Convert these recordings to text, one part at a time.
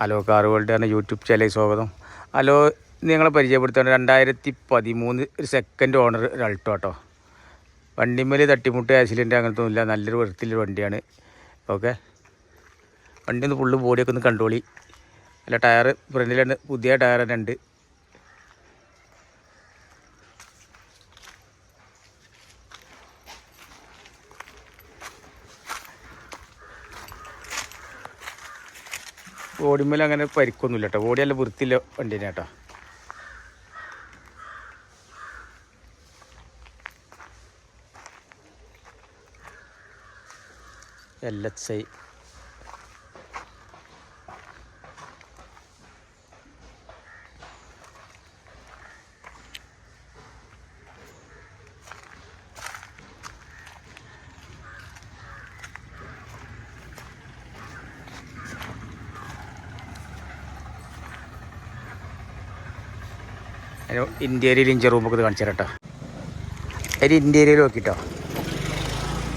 Hello car world എന്ന YouTube ചാനലിൽ സ്വാഗതം. ഹലോ, നിങ്ങളെ പരിചയപ്പെടുത്താണ് 2013 ഒരു സെക്കൻഡ് ഓണർ ഒരു അൾട്ടോ കേട്ടോ. വണ്ടിമേൽ തട്ടിമുട്ട് ആക്സിഡൻറ്റ് അങ്ങനത്തെ ഒന്നുമില്ല, നല്ലൊരു വൃത്തിയിലൊരു വണ്ടിയാണ്. ഓക്കെ, വണ്ടി ഒന്ന് ഫുള്ള് ബോഡിയൊക്കെ ഒന്ന് കണ്ടോളി. അല്ല, ടയർ ഫ്രണ്ടിലാണ്, പുതിയ ടയർ തന്നെ ഉണ്ട്. ബോഡിമേൽ അങ്ങനെ പരിക്കൊന്നുമില്ല കേട്ടോ. ബോഡി നല്ല വൃത്തിയില്ല വണ്ടി തന്നെ കേട്ടോ. LXi ഇന്റീരിയൽ ഇഞ്ചർ റൂമൊക്കെ കാണിച്ചു തരാം കേട്ടോ. അതിന് ഇന്റീരിയൽ നോക്കിട്ടോ,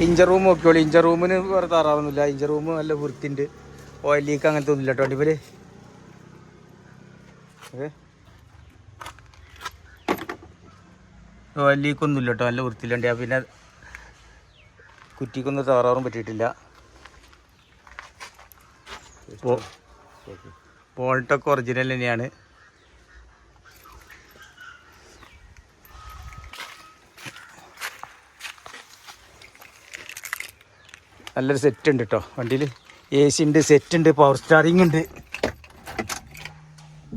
ഇഞ്ചർ റൂം നോക്കിയോളൂ. ഇഞ്ചർ റൂമിന് വേറെ താറാവുന്നില്ല. ഇഞ്ചർ റൂം നല്ല വൃത്തിയുണ്ട്. ഓയിൽ ലീക്ക് അങ്ങനത്തെ ഒന്നുമില്ല കേട്ടോ വണ്ടിപ്പേര്. ഓയിൽ ലീക്ക് ഒന്നുമില്ല കേട്ടോ, നല്ല വൃത്തിയിലുണ്ട്. പിന്നെ കുറ്റിക്കൊന്നും താറാറും പറ്റിയിട്ടില്ല. ബോൾട്ടൊക്കെ ഒറിജിനൽ തന്നെയാണ്. നല്ലൊരു സെറ്റ് ഉണ്ട് കേട്ടോ വണ്ടിയിൽ. AC ഉണ്ട്, സെറ്റ് ഉണ്ട്, പവർ സ്റ്റാറിങ് ഉണ്ട്.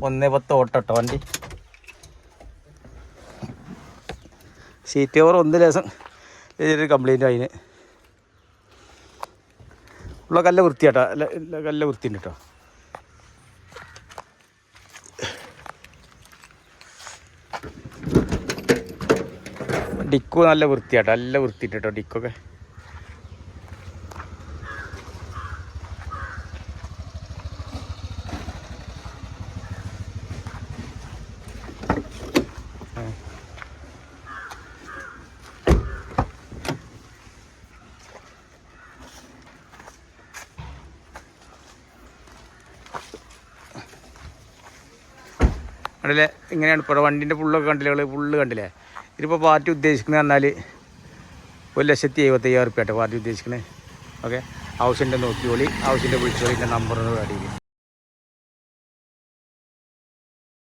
110 ഓട്ടോ കേട്ടോ വണ്ടി. സീറ്റ് കവർ ഒന്ന് ലേസം ഒരു കംപ്ലൈൻറ്റ് അതിന് ഉള്ള നല്ല വൃത്തിയാട്ടോ. നല്ല വൃത്തിയുണ്ട് കേട്ടോ. ഡിക്കോ നല്ല വൃത്തിയാട്ടോ, നല്ല വൃത്തിയുണ്ട് കേട്ടോ ഡിക്കൊക്കെ. കണ്ടില്ലേ ഇങ്ങനെയാണ് ഇപ്പോൾ വണ്ടീൻ്റെ ഫുള്ളൊക്കെ കണ്ടില്ലേ, ഫുള്ള് കണ്ടില്ലേ. ഇതിപ്പോൾ പാർട്ടി ഉദ്ദേശിക്കുന്നത് പറഞ്ഞാൽ 1,75,000 റുപ്യ കേട്ടോ പാർട്ടി ഉദ്ദേശിക്കുന്നത്. ഓക്കെ, ആവശ്യമുണ്ടെന്ന് നോക്കിയോളി, ആവശ്യമുണ്ട് വിളിച്ചോളി. എൻ്റെ നമ്പർ അടിയിൽ